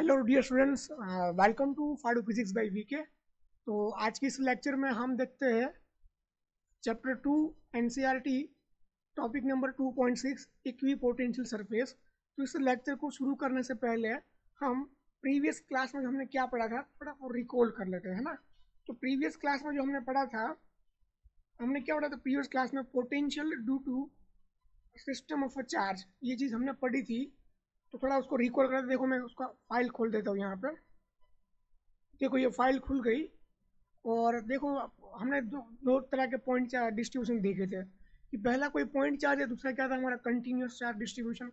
Hello dear students, welcome to Phadu physics by VK. तो आज के इस लेक्चर में हम देखते हैं chapter 2 NCERT topic number 2.6 equipotential surface. तो इस लेक्चर को शुरू करने से पहले हम प्रीवियस क्लास में जो हमने क्या पढ़ा था थोड़ा वो रिकॉल कर लेते हैं, है ना। तो प्रीवियस क्लास में जो हमने पढ़ा था, हमने क्या पढ़ा था प्रीवियस क्लास में? Potential due to system of a charge, ये चीज़ हमने पढ़ी थी। तो थोड़ा उसको रिकॉल कर, देखो मैं उसका फाइल खोल देता हूँ यहाँ पर। देखो ये फाइल खुल गई और देखो हमने दो तरह के पॉइंट चार्ज डिस्ट्रीब्यूशन देखे थे कि पहला कोई पॉइंट चार्ज है, दूसरा क्या था हमारा कंटिन्यूस चार्ज डिस्ट्रीब्यूशन।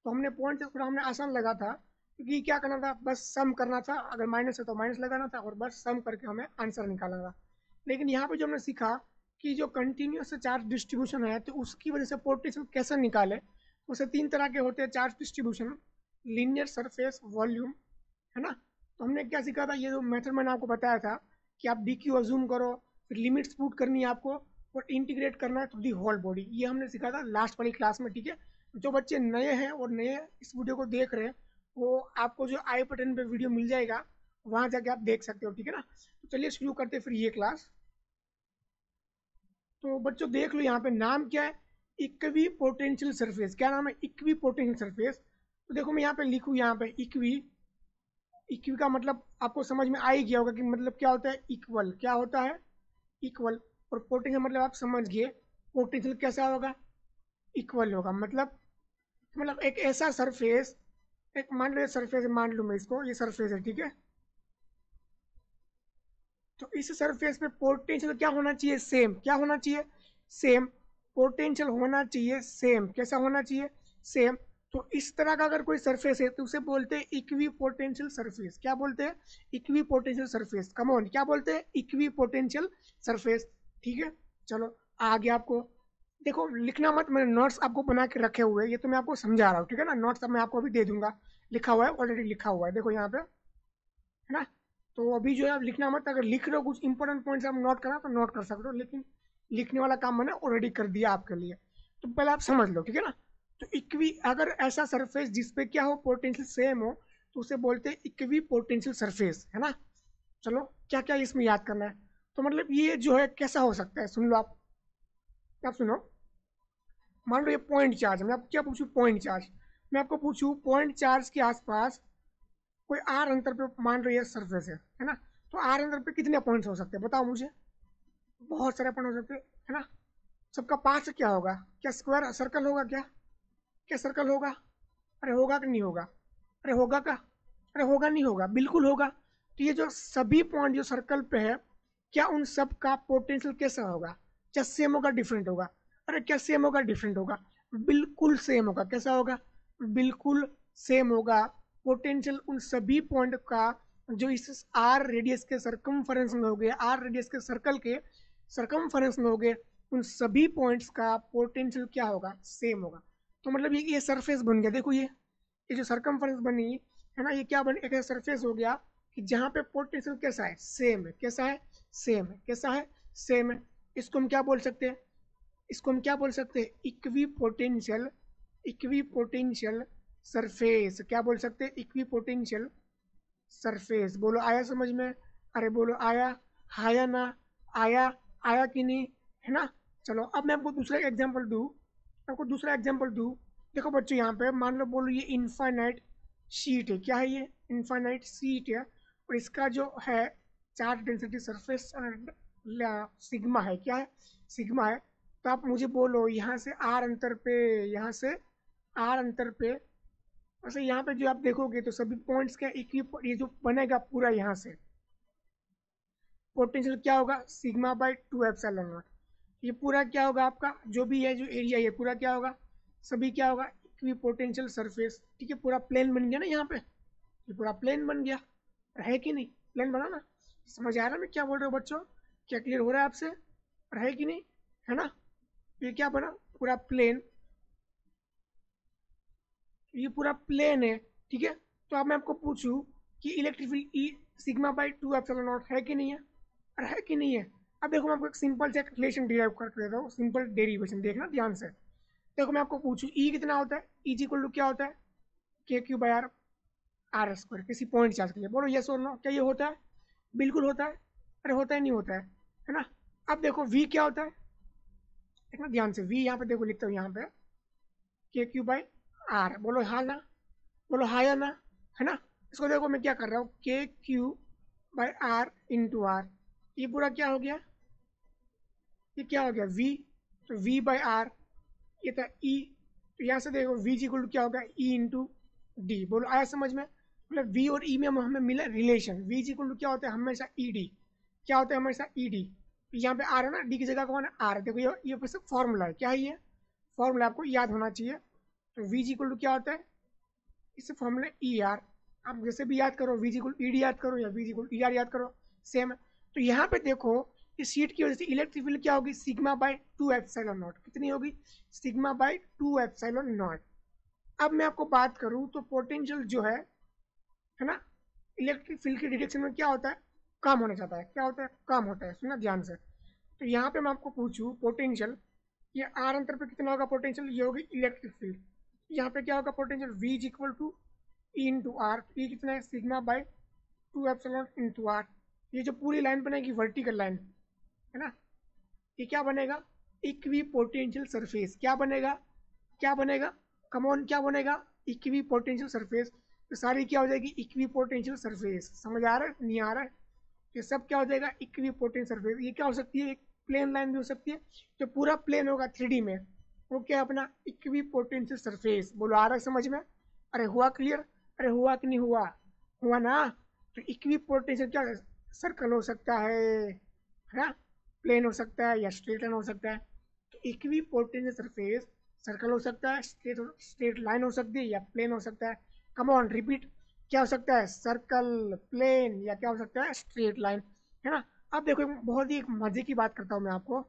तो हमने पॉइंट चार्ज थोड़ा हमने आसान लगा था क्योंकि क्या करना था, बस सम करना था, अगर माइनस है तो माइनस लगाना था और बस सम करके हमें आंसर निकालना था। लेकिन यहाँ पे जो हमने सीखा कि जो कंटिन्यूस चार्ज डिस्ट्रीब्यूशन है तो उसकी वजह से पोटेंशियल कैसे निकाले। उसे तीन तरह के होते हैं charge distribution: linear, surface, volume, है ना। तो हमने क्या सीखा था, ये जो मेथड मैंने आपको बताया था कि आप डी क्यू अज्यूम करो, फिर लिमिट्स पुट करनी है आपको और इंटीग्रेट करना है टू दी होल बॉडी। ये हमने सीखा था लास्ट वाली क्लास में, ठीक है। जो बच्चे नए हैं और नए इस वीडियो को देख रहे हैं, वो आपको जो आई बटन पे वीडियो मिल जाएगा वहाँ जाके आप देख सकते हो, ठीक है ना। तो चलिए शुरू करते हैं फिर ये क्लास। तो बच्चों देख लो यहाँ पे नाम क्या है, इक्वी पोटेंशियल सरफेस। क्या नाम है? Equi potential surface. तो देखो मैं यहाँ पे लिखूँ, यहाँ पे इक्वी, इक्वी का मतलब आपको समझ में आ ही गया होगा कि मतलब क्या होता है, इक्वल। क्या होता है? इक्वल। और पोटेंशियल मतलब आप समझ गए, पोटेंशियल कैसा होगा? इक्वल होगा। मतलब एक ऐसा सरफेस, एक मान लो ये सरफेस है, मान लो मैं इसको, ये सरफेस है, ठीक है। तो इस सरफेस पे पोटेंशियल क्या होना चाहिए? सेम। क्या होना चाहिए? सेम। पोटेंशियल होना चाहिए सेम। कैसा होना चाहिए? सेम। तो इस तरह का अगर कोई सरफेस है तो उसे बोलते हैं इक्वी पोटेंशियल सरफेस। क्या बोलते हैं? Equi potential surface. Come on, क्या बोलते हैं? इक्वी पोटेंशियल सरफेस, ठीक है। चलो आगे आपको देखो लिखना मत, मैंने नोट्स आपको बना के रखे हुए हैं, ये तो मैं आपको समझा रहा हूँ, ठीक है ना। नोट्स अब मैं आपको अभी दे दूंगा, लिखा हुआ है, ऑलरेडी लिखा हुआ है, देखो यहाँ पे, है ना। तो अभी जो है आप लिखना मत, अगर लिख रहे हो कुछ इंपॉर्टेंट पॉइंट्स आप नोट करना तो नोट कर सकते हो, लेकिन लिखने वाला काम मैंने ऑलरेडी कर दिया आपके लिए। तो पहले आप समझ लो, ठीक है ना। तो इक्वी, अगर ऐसा सरफेस जिसपे क्या हो, पोटेंशियल सेम हो, तो उसे बोलते हैं इक्वी पोटेंशियल सरफेस, है ना। चलो क्या क्या इसमें याद करना है। तो मतलब ये जो है कैसा हो सकता है, सुन लो आप सुनो। मान लो ये पॉइंट चार्ज, मैं आपको क्या पूछूं? Point charge. मैं आपको पूछूं पॉइंट चार्ज के आसपास कोई आर अंतर पे मान लो ये सरफेस है ना। तो आर अंतर पे कितने पॉइंट्स हो सकते हैं बताओ मुझे? बहुत सारे पॉइंट हो सकते हैं, है ना। सबका पास क्या होगा? क्या स्क्वायर सर्कल होगा? क्या क्या सर्कल होगा? अरे होगा कि नहीं होगा? अरे होगा का? अरे होगा नहीं होगा? बिल्कुल होगा। तो ये जो सभी पॉइंट जो सर्कल पे है, क्या उन सब का पोटेंशियल कैसा होगा? क्या सेम होगा, डिफरेंट होगा? अरे क्या सेम होगा, डिफरेंट होगा? बिल्कुल सेम होगा। कैसा होगा? बिल्कुल सेम होगा। पोटेंशियल उन सभी पॉइंट का जो इस आर रेडियस के सरकमफेरेंस में हो गए, आर रेडियस के सर्कल के सरकमफेरेंस में हो गए, उन सभी पॉइंट्स का पोटेंशियल क्या होगा? सेम होगा। तो मतलब ये सरफेस बन गया, देखो ये जो सरकमफेरेंस बनी है ना, ये क्या बन, एक सरफेस हो गया कि जहाँ पे पोटेंशियल कैसा है? सेम है। कैसा है? सेम है। कैसा है? सेम है। इसको हम क्या बोल सकते हैं? इसको हम क्या बोल सकते हैं? Equi potential, equi potential surface. क्या बोल सकते हैं? Equi potential surface. बोलो आया समझ में? अरे बोलो आया, आया ना? आया, आया कि नहीं, है ना। चलो अब मैं आपको दूसरा एग्जांपल दूँ, आपको दूसरा एग्जांपल दूँ। देखो बच्चों यहाँ पे मान लो, बोलो ये इनफाइनाइट शीट है। क्या है ये? इनफाइनाइट शीट है और इसका जो है चार्ज डेंसिटी सरफेस सिग्मा है। क्या है? सिग्मा है। तो आप मुझे बोलो यहाँ से आर अंतर पे, यहाँ से आर अंतर पे, वैसे यहाँ पे जो आप देखोगे तो सभी पॉइंट्स का ये जो बनेगा पूरा, यहाँ से पोटेंशियल क्या होगा? Sigma by 2 epsilon not. ये पूरा क्या होगा आपका, जो भी है जो एरिया, ये पूरा क्या होगा? सभी क्या होगा? इक्वी पोटेंशियल सरफेस, ठीक है। पूरा प्लेन बन गया ना यहाँ पे, ये पूरा प्लेन बन गया, है कि नहीं? प्लेन बना ना? समझ आ रहा है मैं क्या बोल रहा हूँ बच्चों? क्या क्लियर हो रहा है आपसे? है कि नहीं, है ना। ये क्या बना? पूरा प्लेन, ये पूरा प्लेन है, ठीक है। तो अब मैं आपको पूछूं कि electric field E sigma by 2 epsilon not है कि नहीं है? अरे है कि नहीं है? अब देखो मैं आपको एक सिंपल से रिलेशन डिराइव करके देता हूँ, सिंपल डेरिवेशन, देखना ध्यान से। देखो मैं आपको पूछूं ई कितना होता है? ई इक्वल टू क्या होता है? K q by r. R square किसी पॉइंट चार्ज के लिए। बोलो यस और नो, क्या ये होता है? बिल्कुल होता है। अरे होता है नहीं होता है ना। अब देखो वी क्या होता है, देखना ध्यान से, वी यहाँ पे देखो लिखता हूँ यहाँ पे के क्यू बाई आर। बोलो हाँ ना, बोलो हाँ या ना, है ना। इसको देखो मैं क्या कर रहा हूँ, k q by r into are, ये पूरा क्या हो गया, ये क्या हो गया वी, तो वी बाई आर, ये था ई, तो यहाँ से देखो वी जी इक्वल टू क्या होगा ई इंटू डी। बोलो आया समझ में, मतलब वी और ई में हमें मिला relation, V G equal to क्या होता है हमेशा ई डी, क्या होता है हमेशा ई डी। यहाँ पे आर है ना, डी की जगह कौन है आर, देखो ये बस फॉर्मूला है, क्या है ये फॉर्मूला, आपको याद होना चाहिए। तो वी जी इक्वल टू क्या होता है, इससे फॉर्मूला ई आर, आप जैसे भी याद करो, we G equal E D याद करो या we G equal E R याद करो, सेम है। तो यहाँ पे देखो इस शीट की वजह से इलेक्ट्रिक फील्ड क्या होगी, सिग्मा बाय 2 एप्सिलॉन नॉट, कितनी होगी, सिग्मा बाय 2 एप्सिलॉन नॉट। अब मैं आपको बात करूँ तो पोटेंशियल जो है ना, इलेक्ट्रिक फील्ड की डिरेक्शन में क्या होता है, कम होना चाहता है, क्या होता है कम होता है, सुना ध्यान से। तो यहाँ पे मैं आपको पूछूँ पोटेंशियल, ये आर अंतर पे कितना होगा पोटेंशियल, ये होगी इलेक्ट्रिक फील्ड। यहाँ पे क्या होगा potential, V is equal to E into R, E कितना है sigma by 2 epsilon into are. ये जो पूरी लाइन बनेगी वर्टिकल लाइन है ना, ये क्या बनेगा, इक्वी पोटेंशियल सरफेस, क्या बनेगा, क्या बनेगा, कमॉन क्या बनेगा, इक्वी पोटेंशियल सरफेस। तो सारी क्या हो जाएगी इक्वी पोटेंशियल सरफेस, समझ आ रहा है नहीं आ रहा है, ये सब क्या हो जाएगा इक्वी पोटेंशियल सरफेस। ये क्या हो सकती है, एक प्लेन लाइन भी हो सकती है, जो पूरा प्लेन होगा 3D में, वो क्या अपना इक्वी पोटेंशियल सरफेस। बोलो आ रहा है समझ में, अरे हुआ क्लियर, अरे हुआ कि नहीं हुआ, हुआ ना। तो इक्वी पोटेंशियल क्या, सर्कल हो सकता है ना, प्लेन हो सकता है या स्ट्रेट लाइन हो सकता है। तो इक्वी पोटेंशियल सरफेस सर्कल हो सकता है, स्ट्रेट लाइन हो सकती है या प्लेन हो सकता है। कम ऑन रिपीट, क्या हो सकता है सर्कल, प्लेन या क्या हो सकता है स्ट्रेट लाइन, है ना। अब देखो बहुत ही एक मजे की बात करता हूँ मैं आपको,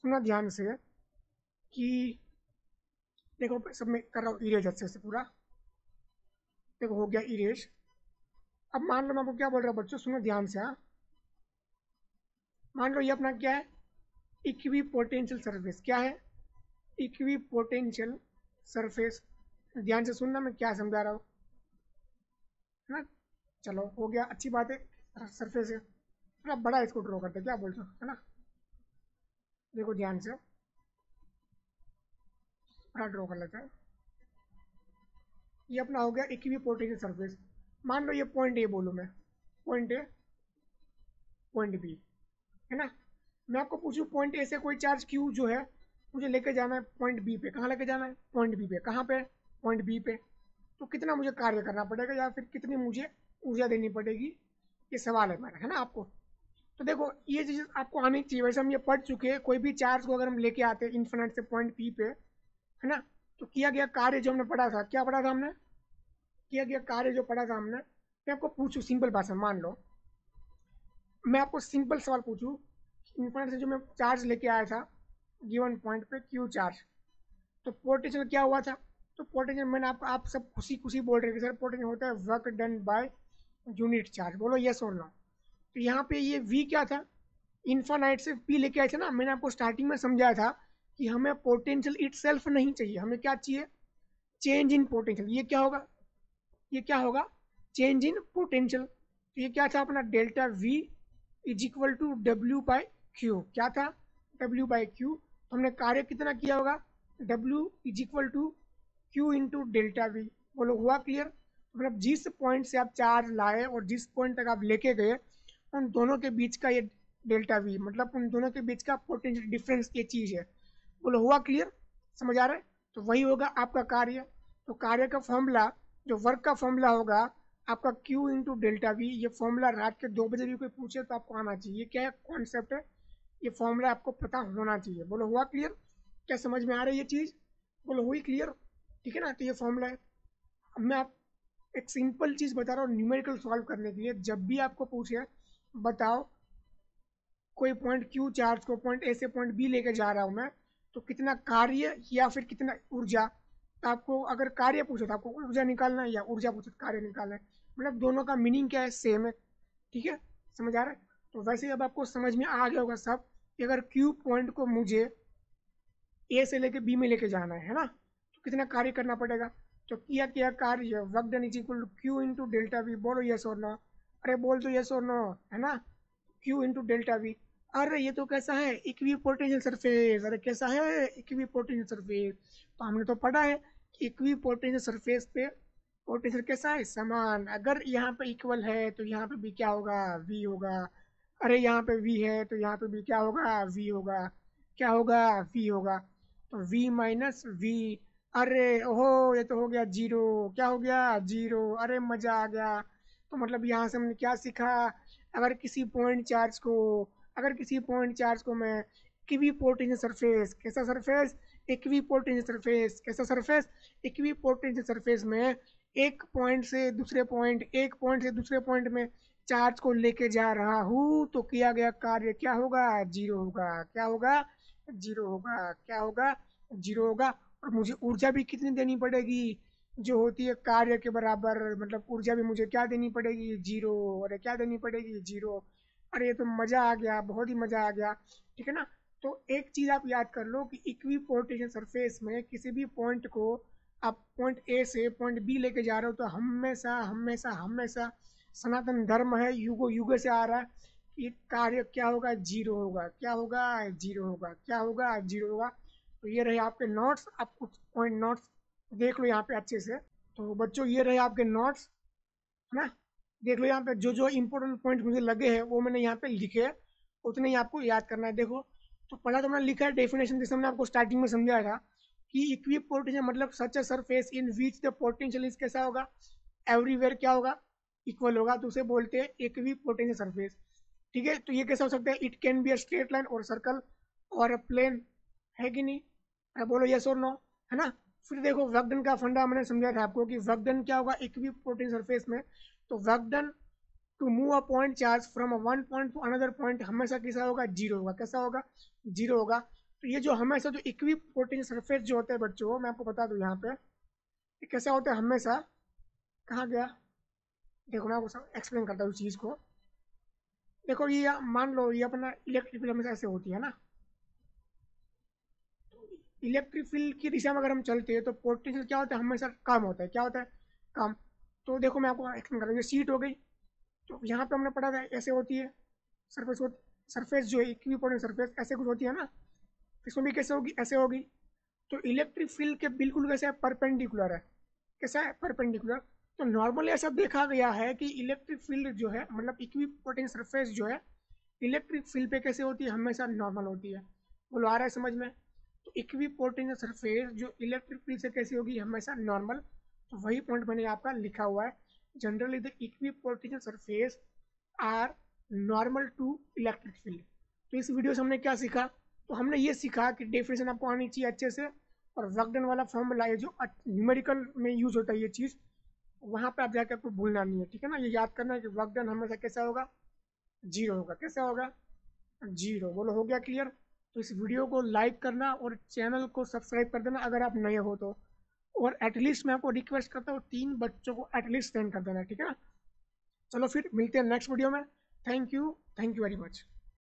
सुना ध्यान से कि देखो सब मैं कर रहा हूँ इरेज अच्छे से पूरा, देखो हो गया इरेज। अब मान लो मैं आपको क्या बोल रहा हूँ बच्चों, सुनो ध्यान से, हाँ मान लो ये अपना क्या है इक्वी पोटेंशियल सरफेस, क्या है इक्वी पोटेंशियल सरफेस। ध्यान से सुनना मैं क्या समझा रहा हूँ, है ना। चलो हो गया अच्छी बात है, सरफेस है थोड़ा बड़ा, इसको ड्रॉ करते क्या बोलते हो, है ना। देखो ध्यान से बड़ा ड्रॉ कर लेते हैं, ये अपना हो गया इक्वी पोटेंशियल सरफेस। मान लो ये पॉइंट ए बोलूँ मैं, पॉइंट ए पॉइंट बी, है ना। मैं आपको पूछूं पॉइंट ए से कोई चार्ज क्यू जो है मुझे लेके जाना है पॉइंट बी पे, कहाँ लेके जाना है पॉइंट बी पे, कहाँ पे पॉइंट बी पे, तो कितना मुझे कार्य करना पड़ेगा या फिर कितनी मुझे ऊर्जा देनी पड़ेगी, ये सवाल है मेरा, है ना आपको। तो देखो ये चीज़ आपको आनी चाहिए, वैसे हम ये पढ़ चुके हैं, कोई भी चार्ज को अगर हम लेके आते हैं इन्फिनिट से पॉइंट पी पे, है ना, तो किया गया कार्य जो हमने पढ़ा था, क्या पढ़ा था हमने, किया गया कार्य जो पढ़ा था हमने, मैं आपको पूछूं सिंपल भाषा, मान लो मैं आपको सिंपल सवाल पूछूं, इन्फिनिट से जो मैं चार्ज लेके आया था गिवन पॉइंट पे क्यू चार्ज, तो पोटेंशियल क्या हुआ था, तो पोटेंशियल मैंने आपको, आप सब खुशी खुशी बोल रहे थे सर पोटेंशियल होता है work done by unit charge, बोलो यस और नो। तो यहाँ पे ये वी क्या था, इन्फानाइट से पी लेके आए थे ना, मैंने आपको स्टार्टिंग में समझाया था कि हमें पोटेंशियल इटसेल्फ नहीं चाहिए, हमें क्या चाहिए चेंज इन पोटेंशियल। ये क्या होगा, ये क्या होगा चेंज इन पोटेंशियल। तो ये क्या था अपना delta V is equal to W by q, क्या था डब्ल्यू बाई क्यू। तो हमने कार्य कितना किया होगा, W is equal to q into delta V. बोलो हुआ क्लियर, मतलब जिस पॉइंट से आप चार्ज लाए और जिस पॉइंट तक आप लेके गए उन दोनों के बीच का ये डेल्टा वी, मतलब उन दोनों के बीच का पोटेंशियल डिफरेंस ये चीज़ है। बोलो हुआ क्लियर, समझ आ रहा है। तो वही होगा आपका कार्य, तो कार्य का फॉर्मूला जो वर्क का फॉर्मूला होगा आपका Q इंटू डेल्टा वी, ये फॉर्मूला रात के 2 बजे भी कोई पूछे तो आपको आना चाहिए, ये क्या है कॉन्सेप्ट है, ये फॉर्मूला आपको पता होना चाहिए। बोलो हुआ क्लियर, क्या समझ में आ रही है ये चीज़, बोलो हुई क्लियर, ठीक है ना। तो ये फॉर्मूला है। अब मैं आप एक सिंपल चीज़ बता रहा हूँ न्यूमेरिकल सॉल्व करने के लिए, जब भी आपको पूछे बताओ कोई पॉइंट क्यू चार्ज को पॉइंट ए से पॉइंट बी लेके जा रहा हूँ मैं, तो कितना कार्य या फिर कितना ऊर्जा, तो आपको अगर कार्य पूछे तो आपको ऊर्जा निकालना है या ऊर्जा पूछे तो कार्य निकालना है, मतलब दोनों का मीनिंग क्या है सेम है, ठीक है समझ आ रहा है। तो वैसे अब आपको समझ में आ गया होगा सब कि अगर क्यू पॉइंट को मुझे ए से लेके बी में लेके जाना है ना, तो कितना कार्य करना पड़ेगा। तो किया क्या कार्य, work done is equal to q into delta V. बोलो यस और नो, अरे बोल दो यस और नो, है ना। Q into delta V. अरे ये तो कैसा है, इक्वी पोटेंशियल सरफेस। अरे कैसा है, इक्वी पोटेंशियल सरफेस। तो हमने तो पढ़ा है कि इक्वी पोटेंशियल सरफेस पे पोटेंशियल कैसा है, समान। अगर यहाँ पे इक्वल है तो यहाँ पे भी क्या होगा, वी होगा। अरे यहाँ पे वी है तो यहाँ पे भी क्या होगा, वी होगा। क्या होगा, वी होगा। तो वी माइनस वी। अरे ओहो, ये तो हो गया जीरो। क्या हो गया, जीरो। अरे मजा आ गया। तो मतलब यहाँ से हमने क्या सीखा, अगर किसी पॉइंट चार्ज को, अगर किसी पॉइंट चार्ज को मैं इक्विपोटेंशियल सरफेस, कैसा सरफेस, इक्विपोटेंशियल सरफेस, कैसा सरफेस, इक्विपोटेंशियल सरफेस में एक पॉइंट से दूसरे पॉइंट, एक पॉइंट से दूसरे पॉइंट में चार्ज को लेके जा रहा हूँ, तो किया गया कार्य क्या होगा, जीरो होगा। क्या होगा, जीरो होगा। क्या होगा, जीरो होगा। और मुझे ऊर्जा भी कितनी देनी पड़ेगी, जो होती है कार्य के बराबर, मतलब ऊर्जा भी मुझे क्या देनी पड़ेगी, जीरो। अरे क्या देनी पड़ेगी, जीरो। अरे ये तो मजा आ गया, बहुत ही मजा आ गया। ठीक है ना। तो एक चीज आप याद कर लो कि इक्विपोटेंशियल सरफेस में किसी भी पॉइंट को आप पॉइंट ए से पॉइंट बी लेके जा रहे हो, तो हमेशा हमेशा हमेशा सनातन धर्म है, युगो युग से आ रहा है कि कार्य क्या होगा, जीरो होगा। क्या होगा, जीरो होगा। क्या होगा, जीरो होगा। तो ये रहे आपके नोट्स, आप कुछ पॉइंट नोट्स देख लो यहाँ पे अच्छे से। तो बच्चों ये रहे आपके नोट्स, है ना। देख लो यहाँ पे जो जो इंपॉर्टेंट पॉइंट मुझे लगे हैं वो मैंने यहाँ पे लिखे हैं, उतने ही आपको याद करना है। देखो, तो पहला तो मैंने लिखा है डेफिनेशन, जैसे हमने आपको स्टार्टिंग में समझाया था कि इक्वी पोटेंशियल मतलब such a surface in which the potential is कैसा होगा, एवरीवेयर क्या होगा, इक्वल होगा, तो उसे बोलते हैं इक्वी पोटेंशियल सरफेस। ठीक है, तो ये कैसा हो सकता है, it can be a straight line और सर्कल और अ प्लेन, है कि नहीं। अरे बोलो यस और नो, है ना। फिर देखो वर्क डन का फंडा मैंने समझाया था आपको कि वर्क डन क्या होगा इक्वी पोटेंशियल सरफेस में। तो work done to move a point charge from one point to another point हमेशा कैसा होगा, जीरो होगा। कैसा होगा, जीरो होगा। तो ये जो हमेशा जो इक्वी पोटेंशियल सरफेस जो होता है बच्चों, मैं आपको बता दूं यहाँ पे ये कैसा होता है हमेशा, कहाँ गया, देखो मैं आपको एक्सप्लेन करता हूँ उस चीज़ को। देखो ये मान लो ये अपना इलेक्ट्रिक फील्ड हमेशा ऐसे होती है ना, इलेक्ट्रिक फील्ड की दिशा में अगर हम चलते हैं तो पोटेंशियल क्या होता है, हमेशा कम होता है। क्या होता है, कम। तो देखो मैं आपको एक्सप्लेन करता हूँ, ये सीट हो गई, तो यहाँ पे हमने पढ़ा था ऐसे होती है सरफेस, सरफेस जो है इक्विपोटेंशियल सरफेस ऐसे कुछ होती है ना, इसमें भी कैसे होगी, ऐसे होगी। तो इलेक्ट्रिक फील्ड के बिल्कुल कैसे है, परपेंडिकुलर है। कैसा है, परपेंडिकुलर। तो नॉर्मली ऐसा देखा गया है कि इलेक्ट्रिक फील्ड जो है मतलब इक्विपोटेंशियल सरफेस जो है इलेक्ट्रिक फील्ड पे कैसे होती है, हमेशा नॉर्मल होती है। बोलो आ रहा है समझ में। तो इक्विपोटेंशियल सरफेस जो इलेक्ट्रिक फील्ड से कैसी होगी, हमेशा नॉर्मल। तो वही पॉइंट मैंने आपका लिखा हुआ है, generally the equipotential surface are normal to electric field. तो इस वीडियो से हमने क्या सीखा, तो हमने ये सीखा कि डेफिनेशन आपको आनी चाहिए अच्छे से, और वर्क डन वाला फॉर्मूला है जो न्यूमेरिकल में यूज होता है ये चीज़, वहाँ पे आप जाकर आपको भूलना नहीं है। ठीक है ना, ये याद करना है कि वर्क डन हमेशा कैसा होगा, जीरो होगा। कैसा होगा, जीरो। बोलो हो गया क्लियर। तो इस वीडियो को लाइक करना और चैनल को सब्सक्राइब कर देना अगर आप नए हो तो, और एटलीस्ट मैं आपको रिक्वेस्ट करता हूँ 3 बच्चों को एटलीस्ट सेंड कर देना। ठीक है ना। चलो फिर मिलते हैं नेक्स्ट वीडियो में। Thank you very much.